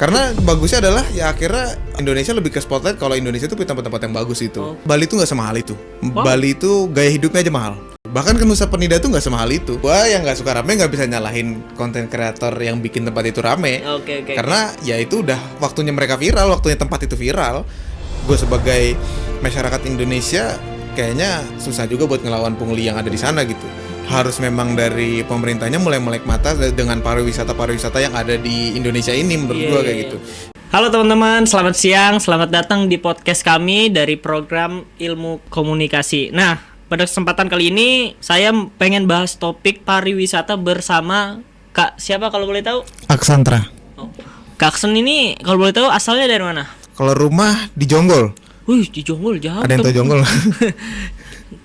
Karena bagusnya adalah ya akhirnya Indonesia lebih ke spotlight kalau Indonesia tuh punya tempat-tempat yang bagus itu. Bali tuh nggak semahal itu. Bali itu gaya hidupnya aja mahal. Bahkan ke Nusa Penida tuh nggak semahal itu. Gua yang nggak suka rame nggak bisa nyalahin konten kreator yang bikin tempat itu rame. Karena ya itu udah waktunya mereka viral, waktunya tempat itu viral. Gue sebagai masyarakat Indonesia kayaknya susah juga buat ngelawan pungli yang ada di sana gitu. Harus memang dari pemerintahnya mulai melek mata dengan pariwisata yang ada di Indonesia ini menurut gua kayak gitu. Halo teman-teman, selamat siang, selamat datang di podcast kami dari program Ilmu Komunikasi. Nah, pada kesempatan kali ini saya pengen bahas topik pariwisata bersama Kak siapa kalau boleh tahu? Aksantra. Kak Aksen ini kalau boleh tahu asalnya dari mana? Kalau rumah di Jonggol. Wih, di Jonggol jauh. Ada yang tahu Jonggol?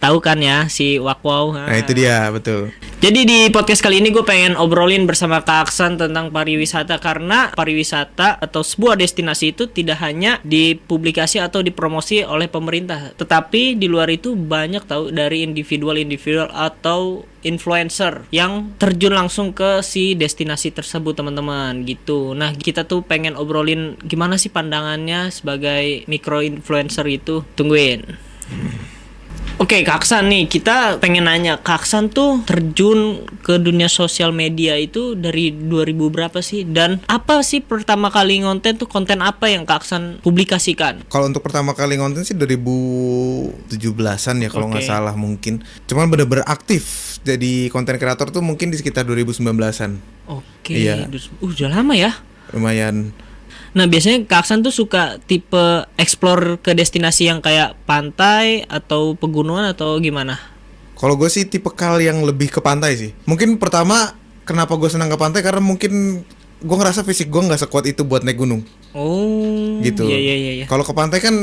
Tahu kan ya si Wakwau. Nah itu dia, betul. Jadi di podcast kali ini gue pengen obrolin bersama Kak Aksan tentang pariwisata. Karena pariwisata atau sebuah destinasi itu tidak hanya dipublikasi atau dipromosi oleh pemerintah, tetapi di luar itu banyak tahu dari individual atau influencer yang terjun langsung ke si destinasi tersebut teman-teman gitu. Nah kita tuh pengen obrolin gimana sih pandangannya sebagai micro influencer itu. Tungguin. Oke, Kak Aksan nih, kita pengen nanya, Kak Aksan tuh terjun ke dunia sosial media itu dari 2000 berapa sih? Dan apa sih pertama kali ngonten tuh, konten apa yang Kak Aksan publikasikan? Kalau untuk pertama kali ngonten sih 2017-an ya kalau nggak salah mungkin. Cuman bener-bener aktif jadi konten kreator tuh mungkin di sekitar 2019-an. Oke, iya. Udah lama ya? Lumayan. Nah biasanya Kak Aksan tuh suka tipe explore ke destinasi yang kayak pantai atau pegunungan atau gimana? Kalau gue sih tipe kal yang lebih ke pantai sih. Mungkin pertama kenapa gue senang ke pantai karena mungkin gue ngerasa fisik gue nggak sekuat itu buat naik gunung. Oh, gitu. Iya. Kalau ke pantai kan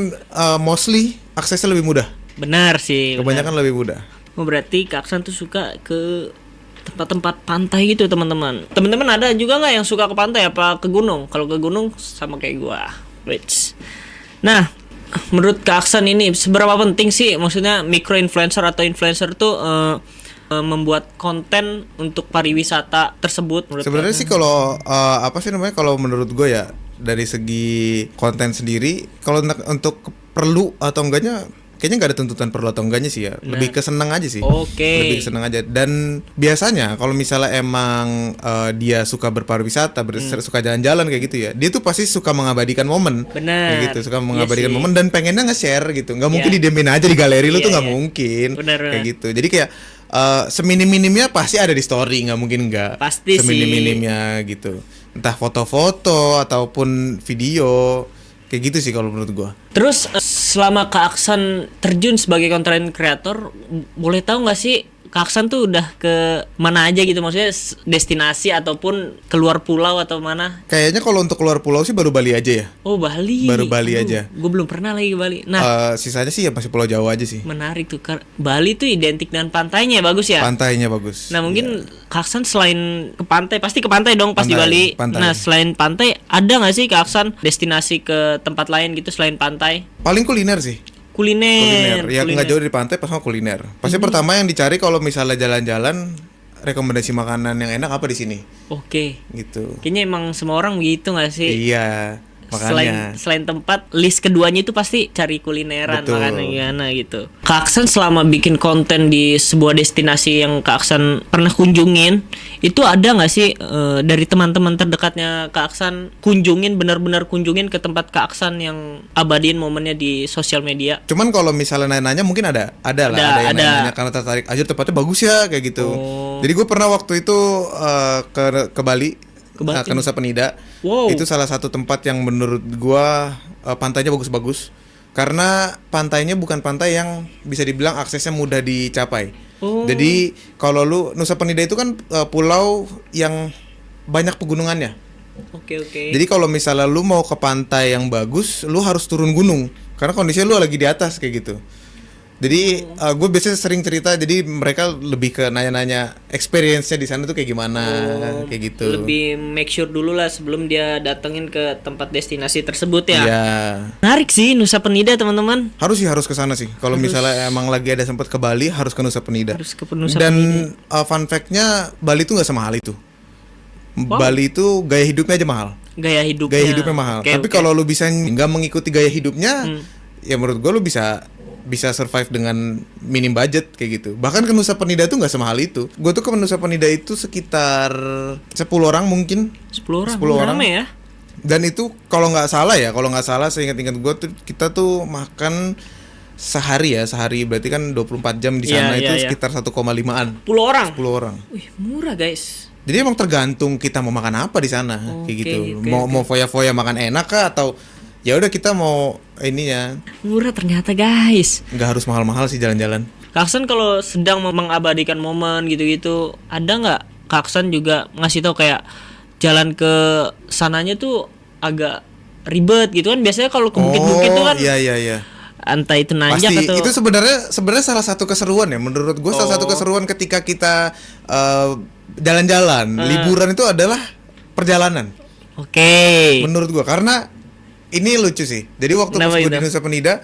mostly aksesnya lebih mudah. Benar sih. Kebanyakan lebih mudah. Oh berarti Kak Aksan tuh suka ke tempat-tempat pantai gitu teman-teman. Teman-teman ada juga nggak yang suka ke pantai apa ke gunung? Kalau ke gunung sama kayak gua. Nah, menurut Kak Aksan ini seberapa penting sih maksudnya micro influencer atau influencer tuh membuat konten untuk pariwisata tersebut? Sebenarnya sih kalau kalau menurut gue ya dari segi konten sendiri kalau untuk perlu atau enggaknya kayaknya nggak ada tuntutan perlu atau enggaknya sih ya. Lebih ke seneng aja sih. Lebih ke seneng aja. Dan biasanya kalau misalnya emang dia suka berpariwisata, suka jalan-jalan kayak gitu ya, dia tuh pasti suka mengabadikan momen. Benar. Kayak gitu, suka mengabadikan momen dan pengennya nge-share gitu. Nggak mungkin didiemin aja di galeri lu tuh nggak mungkin. Benar. Kayak gitu. Jadi kayak seminim-minimnya pasti ada di story, nggak mungkin nggak. Pasti seminim-minimnya gitu. Entah foto-foto ataupun video. Kayak gitu sih kalau menurut gua. Terus selama Kak Aksan terjun sebagai content creator, boleh tahu nggak sih Kak Aksan tuh udah ke mana aja gitu, maksudnya destinasi ataupun keluar pulau atau mana? Kayaknya kalau untuk keluar pulau sih baru Bali aja ya. Oh Bali. Baru Bali aja. Gue belum pernah lagi ke Bali. Nah, sisanya sih ya masih Pulau Jawa aja sih. Menarik tuh. Bali tuh identik dengan pantainya bagus ya. Pantainya bagus. Nah mungkin Kak Aksan selain ke pantai, pasti ke pantai dong pas di Bali. Pantai. Nah selain pantai ada nggak sih Kak Aksan destinasi ke tempat lain gitu selain pantai? Paling kuliner sih. Kuliner. Ya nggak jauh dari pantai, pas mau kuliner. Pasti pertama yang dicari kalau misalnya jalan-jalan, rekomendasi makanan yang enak apa di sini. Oke. Gitu. Kayaknya emang semua orang begitu nggak sih? Iya. Makanya. Selain tempat, list keduanya itu pasti cari kulineran. Betul. Makanan gimana gitu. Kak Aksan selama bikin konten di sebuah destinasi yang Kak Aksan pernah kunjungin, itu ada nggak sih dari teman-teman terdekatnya Kak Aksan benar-benar kunjungin ke tempat Kak Aksan yang abadiin momennya di sosial media? Cuman kalau misalnya nanya-nanya mungkin ada yang nanya karena tertarik aja tempatnya bagus ya kayak gitu. Jadi gue pernah waktu itu ke Bali. Ke Nusa Penida. Itu salah satu tempat yang menurut gua pantainya bagus-bagus. Karena pantainya bukan pantai yang bisa dibilang aksesnya mudah dicapai. Jadi kalau lu Nusa Penida itu kan pulau yang banyak pegunungannya. Oke. Jadi kalau misalnya lu mau ke pantai yang bagus, lu harus turun gunung. Karena kondisinya lu lagi di atas kayak gitu. Jadi gue biasanya sering cerita, jadi mereka lebih ke nanya-nanya experience-nya di sana tuh kayak gimana, kayak gitu. Lebih make sure dulu lah sebelum dia datengin ke tempat destinasi tersebut ya. Iya. Menarik sih Nusa Penida teman-teman. Harus ke sana sih. Kalau misalnya emang lagi ada sempat ke Bali, harus ke Nusa Penida. Dan fun fact-nya Bali tuh nggak semahal itu. Bali itu gaya hidupnya aja mahal. gaya hidupnya. Gaya hidupnya mahal. Oke, Tapi oke. kalau lu bisa nggak mengikuti gaya hidupnya, ya menurut gua lu bisa survive dengan minim budget kayak gitu. Bahkan ke Nusa Penida tuh nggak semahal itu. Gua tuh ke Nusa Penida itu sekitar 10 orang mungkin. 10 orang. 10 orang. Rame ya. Dan itu kalau nggak salah seingat-ingat gue tuh kita tuh makan sehari berarti kan 24 jam di sana Iya, itu iya. sekitar 1,5-an 10 orang. 10 orang. Wih, murah guys. Jadi emang tergantung kita mau makan apa di sana kayak Oke, gitu. oke, Mau foya-foya makan enak kah atau ya udah kita mau ininya Murah ternyata guys. nggak harus mahal-mahal sih jalan-jalan. Kaksan kalau sedang mengabadikan momen gitu-gitu, ada nggak Kaksan juga ngasih tahu kayak jalan ke sananya tuh agak ribet gitu kan? Biasanya kalau ke bukit-bukit tuh kan iya. entah itu nanjak Pasti atau itu sebenarnya salah satu keseruan ya menurut gue salah satu keseruan ketika kita jalan-jalan liburan itu adalah perjalanan Oke. menurut gue karena ini lucu sih jadi waktu pas Kenapa gue itu? di Nusa Penida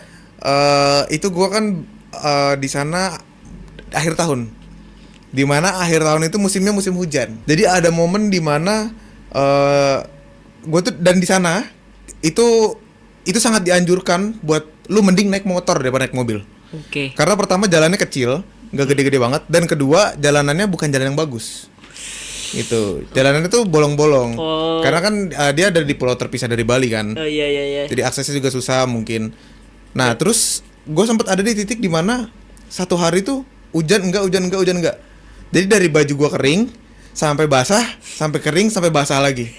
itu gue kan di sana akhir tahun dimana akhir tahun itu musimnya musim hujan jadi ada momen dimana gue tuh dan di sana itu sangat dianjurkan buat lu mending naik motor daripada naik mobil. Oke. Karena pertama jalannya kecil, nggak gede-gede banget, dan kedua jalanannya bukan jalan yang bagus. Itu jalanannya tuh bolong-bolong. Oh. Karena kan dia ada di pulau terpisah dari Bali kan. Oh iya. Jadi aksesnya juga susah mungkin. Nah terus gue sempat ada di titik dimana satu hari tuh hujan enggak. Jadi dari baju gue kering sampai basah, sampai kering, sampai basah lagi.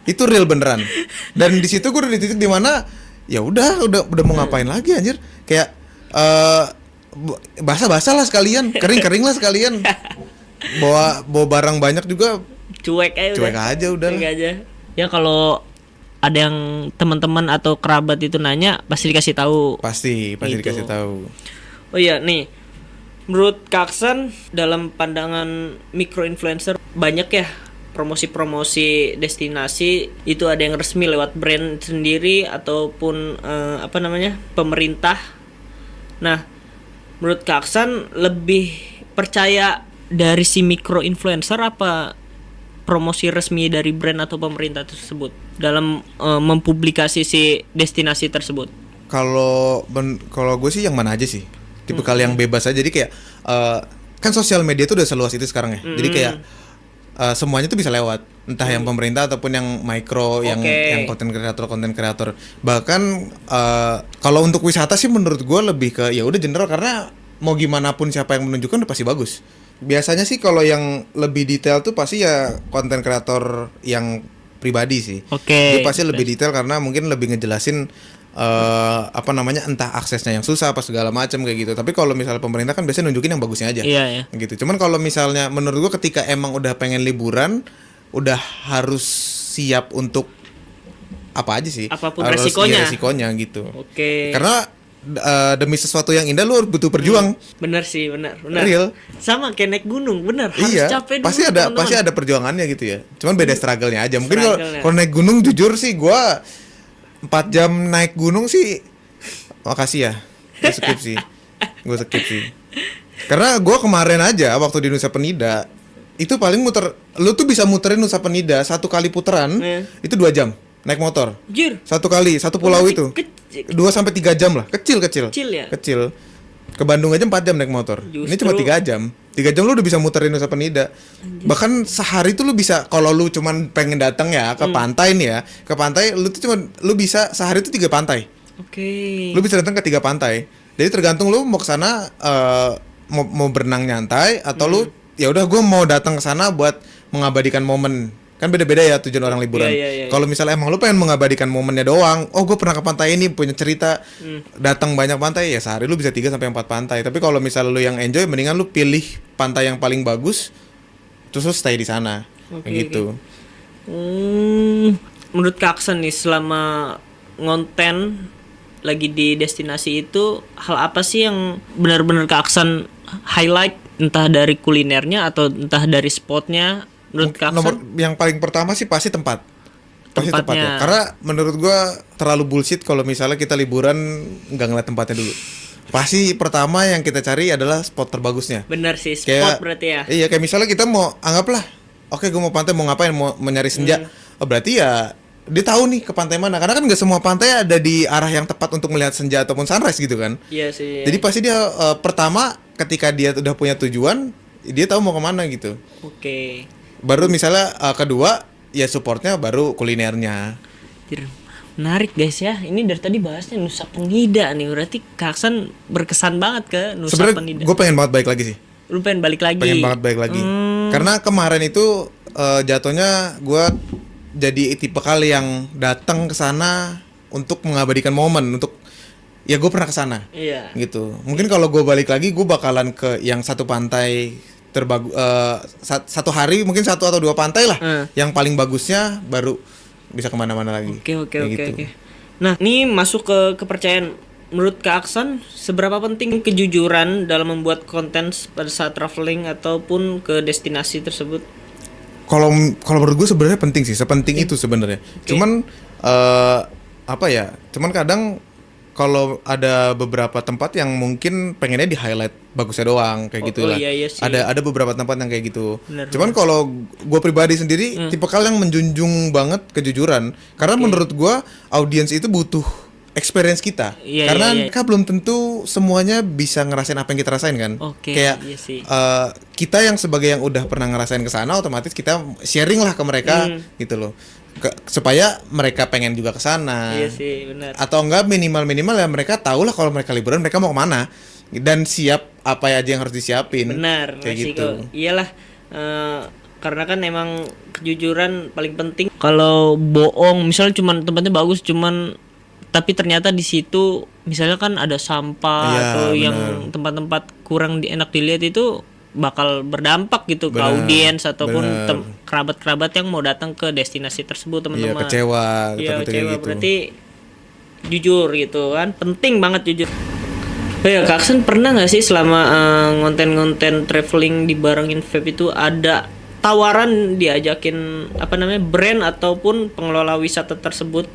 Itu real beneran. Dan di situ gue udah di titik dimana ya udah mau ngapain lagi anjir kayak basah lah sekalian kering lah sekalian bawa barang banyak juga Cuek aja udah Cuek aja. Ya kalau ada yang teman-teman atau kerabat itu nanya pasti dikasih tahu. pasti Gitu. dikasih tahu. Oh iya nih, menurut Kaksan dalam pandangan micro influencer banyak ya promosi-promosi destinasi itu ada yang resmi lewat brand sendiri ataupun pemerintah. Nah, menurut Kaksan lebih percaya dari si micro influencer apa promosi resmi dari brand atau pemerintah tersebut dalam mempublikasi si destinasi tersebut? Kalau gue sih yang mana aja sih tipikal yang bebas aja jadi kayak kan sosial media tuh udah seluas itu sekarang ya jadi kayak semuanya tuh bisa lewat entah yang pemerintah ataupun yang micro yang konten kreator bahkan kalau untuk wisata sih menurut gue lebih ke ya udah general karena mau gimana pun siapa yang menunjukkan udah pasti bagus biasanya sih kalau yang lebih detail tuh pasti ya konten kreator yang pribadi sih dia pasti lebih detail karena mungkin lebih ngejelasin entah aksesnya yang susah apa segala macam kayak gitu. Tapi kalau misalnya pemerintah kan biasanya nunjukin yang bagusnya aja. Iya. Gitu. Cuman kalau misalnya menurut gua ketika emang udah pengen liburan, udah harus siap untuk apa aja sih? Apapun harus, resikonya. Iya, resikonya gitu. Oke. Karena demi sesuatu yang indah lu harus butuh berjuang. Bener sih, bener. Real. Sama kayak naik gunung, bener. Harus Iya, capek dulu. pasti ada perjuangannya gitu ya. Cuman beda struggle-nya aja. Mungkin Struggle-nya. kalau naik gunung jujur sih gua 4 jam naik gunung sih makasih ya gue skip sih karena gue kemarin aja waktu di Nusa Penida itu paling lu tuh bisa muterin Nusa Penida satu kali puteran itu 2 jam naik motor Jir. satu pulau Masih itu 2 sampai 3 jam lah kecil ya? kecil ke Bandung aja 4 jam naik motor ini Justru- cuma 3 jam 3 jam lu udah bisa muterin Nusa Penida bahkan sehari tuh lu bisa kalau lu cuman pengen datang ya ke pantai nih ya ke pantai lu bisa sehari tuh 3 pantai Oke. lu bisa datang ke 3 pantai jadi tergantung lu mau ke sana mau berenang nyantai atau lu ya udah gue mau datang ke sana buat mengabadikan momen kan beda-beda ya tujuan orang liburan. Iya. Kalau misalnya emang lu pengen mengabadikan momennya doang, oh gue pernah ke pantai ini punya cerita, datang banyak pantai ya sehari lu bisa 3 sampai 4 pantai. Tapi kalau misalnya lu yang enjoy, mendingan lu pilih pantai yang paling bagus, terus lu stay di sana, kayak gitu. Menurut Kaksen nih selama ngonten lagi di destinasi itu hal apa sih yang benar-benar Kaksen highlight entah dari kulinernya atau entah dari spotnya? Menurut Kaksen yang paling pertama sih pasti tempat. Pasti tempatnya. Karena menurut gua terlalu bullshit kalau misalnya kita liburan nggak ngeliat tempatnya dulu. Pasti pertama yang kita cari adalah spot terbagusnya. Bener sih, spot berarti ya. Iya, kayak misalnya kita mau anggaplah, oke gua mau pantai mau ngapain, mau nyari senja. oh berarti ya dia tahu nih ke pantai mana, karena kan nggak semua pantai ada di arah yang tepat untuk melihat senja ataupun sunrise gitu kan. Iya sih. Jadi pasti dia pertama ketika dia udah punya tujuan, dia tahu mau kemana gitu. Oke. Baru misalnya kedua ya supportnya, baru kulinernya. Anjir, menarik guys ya. Ini dari tadi bahasnya Nusa Penida nih. Berarti Kak Aksan berkesan banget ke Nusa Sebenarnya Penida. gue pengen banget balik lagi sih. Lu pengen balik lagi? Pengen banget balik lagi. Karena kemarin itu jatuhnya gue jadi tipe kali yang datang ke sana untuk mengabadikan momen, untuk ya gue pernah ke sana. Iya. Gitu. Mungkin kalau gue balik lagi gue bakalan ke yang satu pantai terbagus, satu hari mungkin 1 atau 2 pantai lah. Yang paling bagusnya baru bisa kemana-mana lagi. Oke. Gitu. Nah, ini masuk ke kepercayaan. Menurut Kak Aksan, seberapa penting kejujuran dalam membuat konten pada saat traveling ataupun ke destinasi tersebut? Kalau menurut gue sebenarnya penting sih, sepenting itu sebenarnya. Cuman apa ya? Cuman kadang kalau ada beberapa tempat yang mungkin pengennya di highlight bagusnya doang kayak gitu lah. Iya sih. Ada beberapa tempat yang kayak gitu. Bener. Cuman kalau gue pribadi sendiri tipe kal yang menjunjung banget kejujuran, karena menurut gue audiens itu butuh experience kita. Karena kan belum tentu semuanya bisa ngerasain apa yang kita rasain kan. Kayak iya sih. Kita yang sebagai yang udah pernah ngerasain ke sana, otomatis kita sharing lah ke mereka gitu loh. Supaya mereka pengen juga ke sana. Iya sih, benar. Atau enggak minimal ya mereka tahu lah kalau mereka liburan mereka mau kemana dan siap apa aja yang harus disiapin. Benar, kayak resiko. gitu. Iyalah, karena kan emang kejujuran paling penting. Kalau bohong, misalnya cuman tempatnya bagus, cuman tapi ternyata di situ misalnya kan ada sampah atau yang tempat-tempat kurang enak dilihat, itu bakal berdampak gitu ke audiens ataupun kerabat-kerabat yang mau datang ke destinasi tersebut, teman-teman. Iya, kecewa Kecewa gitu. Berarti jujur gitu kan, penting banget jujur. Oh ya, Kak Aksan pernah nggak sih selama ngonten-ngonten traveling di barengin vape itu ada tawaran diajakin brand ataupun pengelola wisata tersebut?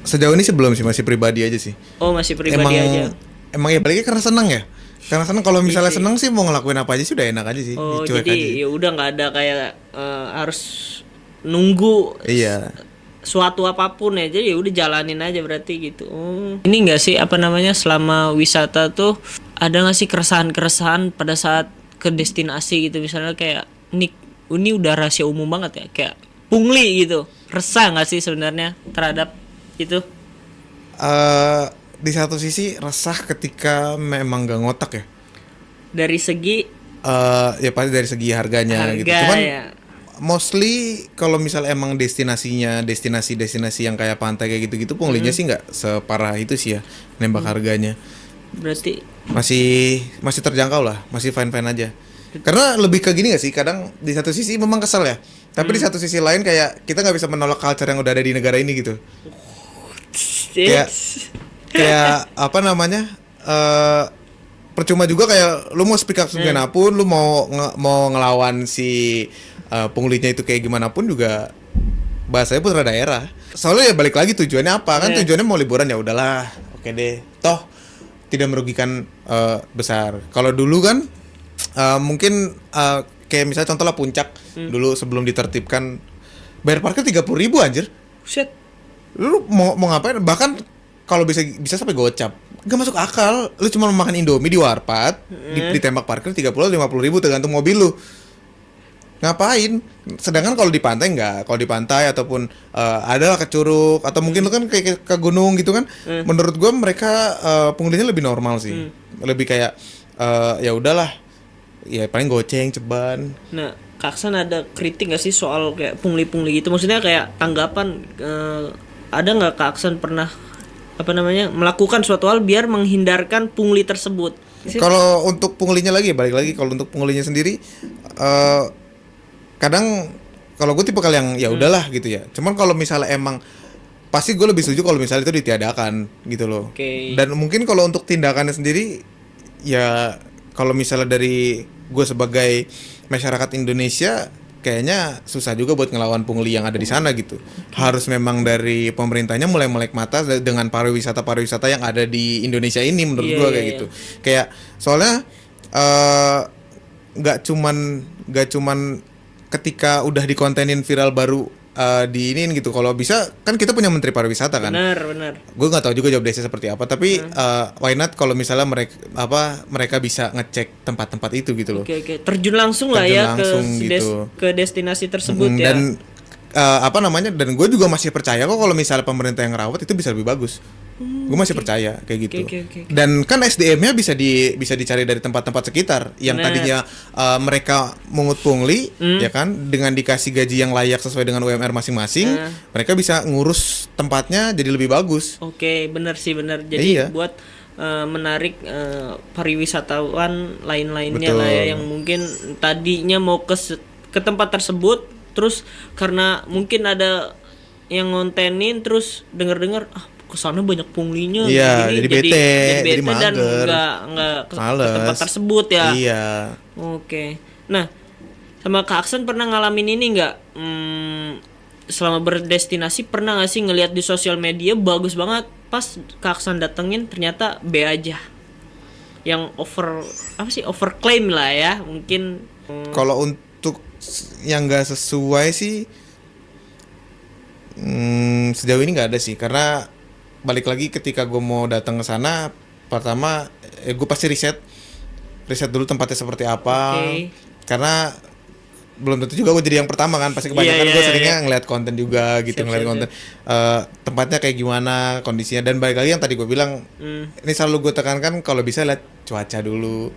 Sejauh ini sih belum sih, masih pribadi aja sih. Oh, masih pribadi aja. Emang ya baliknya karena senang ya. Karena senang, kalau misalnya senang sih mau ngelakuin apa aja sih udah enak aja sih. Oh, cuek jadi aja. ya udah nggak ada kayak harus nunggu Iya. suatu apapun ya, jadi ya udah jalanin aja berarti gitu. Ini nggak sih selama wisata tuh ada nggak sih keresahan pada saat ke destinasi gitu, misalnya kayak ini udah rahasia umum banget ya, kayak pungli gitu, resah nggak sih sebenarnya terhadap itu? Di satu sisi resah ketika memang gak ngotak ya. Dari segi ya pasti dari segi harganya gitu. Cuman ya. mostly kalau misalnya emang destinasinya destinasi yang kayak pantai kayak gitu-gitu, punglinya sih nggak separah itu sih ya, nembak harganya. Berarti masih terjangkau lah, masih fine aja. Karena lebih ke gini gak sih, kadang di satu sisi memang kesel ya, tapi di satu sisi lain kayak kita nggak bisa menolak culture yang udah ada di negara ini gitu. kayak apa namanya, percuma juga kayak lu mau speak up segimana pun, lu mau ngelawan si punglinya itu kayak gimana pun juga bahasanya putra daerah. Soalnya ya balik lagi tujuannya apa kan, tujuannya mau liburan ya udahlah, oke deh, toh tidak merugikan besar. Kalau dulu kan mungkin kayak misalnya contoh lah Puncak dulu sebelum ditertibkan bayar parkir 30.000 anjir. Shit. Lu mau ngapain? Bahkan kalau bisa sampai gocap, gak masuk akal. Lu cuma makan Indomie di warpat, ditembak parkir 30-50 ribu tergantung mobil lu. Ngapain? Sedangkan kalau di pantai enggak. Kalau di pantai ataupun adalah ke curug atau mungkin lu kan kayak ke gunung gitu kan. Menurut gua mereka punglinya lebih normal sih. Lebih kayak ya udahlah. Ya paling goceng, ceban. Nah, Kak Aksan ada kritik gak sih soal kayak pungli-pungli gitu? Maksudnya kayak tanggapan, ada nggak Kak Aksan pernah melakukan suatu hal biar menghindarkan pungli tersebut? Kalau untuk punglinya lagi, balik lagi, kalau untuk punglinya sendiri kadang kalau gue tipe kali yang ya udahlah gitu ya. Cuman kalau misalnya emang pasti gue lebih setuju kalau misalnya itu ditiadakan gitu loh. Dan mungkin kalau untuk tindakannya sendiri ya, kalau misalnya dari gue sebagai masyarakat Indonesia kayaknya susah juga buat ngelawan pungli yang ada di sana gitu. Harus memang dari pemerintahnya mulai melek mata dengan pariwisata yang ada di Indonesia ini, menurut gua kayak gitu. Kayak soalnya nggak cuman ketika udah dikontenin viral baru diinin gitu. Kalau bisa kan kita punya menteri pariwisata kan. Benar. Gue nggak tahu juga job desk seperti apa, tapi why not kalau misalnya mereka bisa ngecek tempat-tempat itu gitu loh. Oke. Terjun langsung lah Terjun ya langsung gitu. ke destinasi tersebut ya. Dan dan gue juga masih percaya kok kalau misalnya pemerintah yang ngerawat itu bisa lebih bagus. Gue masih percaya kayak gitu. Oke. Dan kan SDM-nya bisa dicari dari tempat-tempat sekitar yang Bener. tadinya mereka mungut pungli ya kan, dengan dikasih gaji yang layak sesuai dengan UMR masing-masing, mereka bisa ngurus tempatnya jadi lebih bagus. Oke, benar. Jadi Iya. buat menarik pariwisatawan lain-lainnya Betul. lah ya, yang mungkin tadinya mau ke tempat tersebut, terus karena mungkin ada yang ngontenin, terus dengar kesana banyak punglinya, Iya, gini, jadi bete, jadi dan mager. nggak ke Males. tempat tersebut ya. Iya. Oke. Nah, sama Kak Aksan pernah ngalamin ini nggak? Selama berdestinasi pernah nggak sih ngelihat di sosial media bagus banget, pas Kak Aksan datengin ternyata B aja, yang overclaim lah ya mungkin. Kalau untuk yang nggak sesuai sih, sejauh ini nggak ada sih, karena balik lagi ketika gue mau datang ke sana, pertama gue pasti riset dulu tempatnya seperti apa. Oke. Karena belum tentu juga gue jadi yang pertama kan, pasti kebanyakan Iya, gue iya, seringnya ngeliat konten juga gitu, ngeliat konten tempatnya kayak gimana, kondisinya. Dan balik lagi yang tadi gue bilang, ini selalu gue tekankan, kalau bisa lihat cuaca dulu.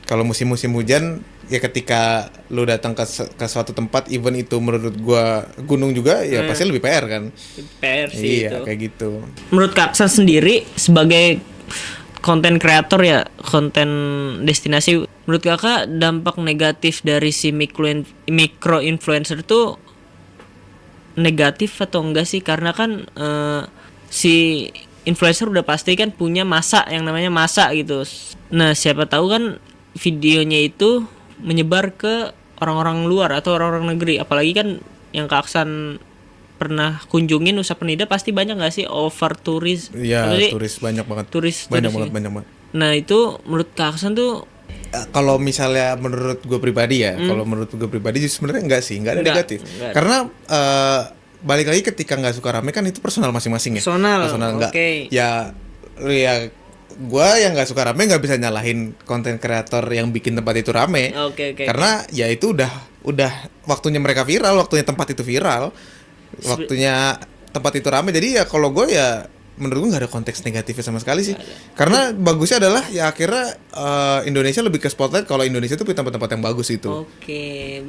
Kalau musim-musim hujan ya, ketika lu datang ke suatu tempat, even itu menurut gua gunung juga, ya pasti lebih PR kan. PR sih Iya, itu. kayak gitu. Menurut Kak Aksan sendiri sebagai konten kreator ya, konten destinasi, menurut Kakak dampak negatif dari si micro influencer itu negatif atau enggak sih? Karena kan si influencer udah pasti kan punya masa yang namanya masa gitu. Nah, siapa tahu kan videonya itu menyebar ke orang-orang luar atau orang-orang negeri. Apalagi kan yang Kak Aksan pernah kunjungin Nusa Penida, pasti banyak nggak sih over turis? Iya, Apa sih? turis banyak banget. Banyak banget. Nah, itu menurut Kak Aksan tuh Kalau misalnya menurut gue pribadi ya, kalau menurut gue pribadi sebenarnya enggak sih, enggak ada Enggak, negatif. enggak ada. Karena balik lagi, ketika nggak suka rame kan itu personal masing-masing ya. Personal, enggak. oke. Ya gue yang nggak suka rame nggak bisa nyalahin konten kreator yang bikin tempat itu rame. Oke. Karena ya itu udah waktunya mereka viral, waktunya tempat itu viral, waktunya tempat itu rame. Jadi ya kalau gue ya, menurut gue nggak ada konteks negatifnya sama sekali sih. Karena bagusnya adalah ya akhirnya Indonesia lebih ke spotlight kalau Indonesia tuh punya tempat-tempat yang bagus itu. Oke.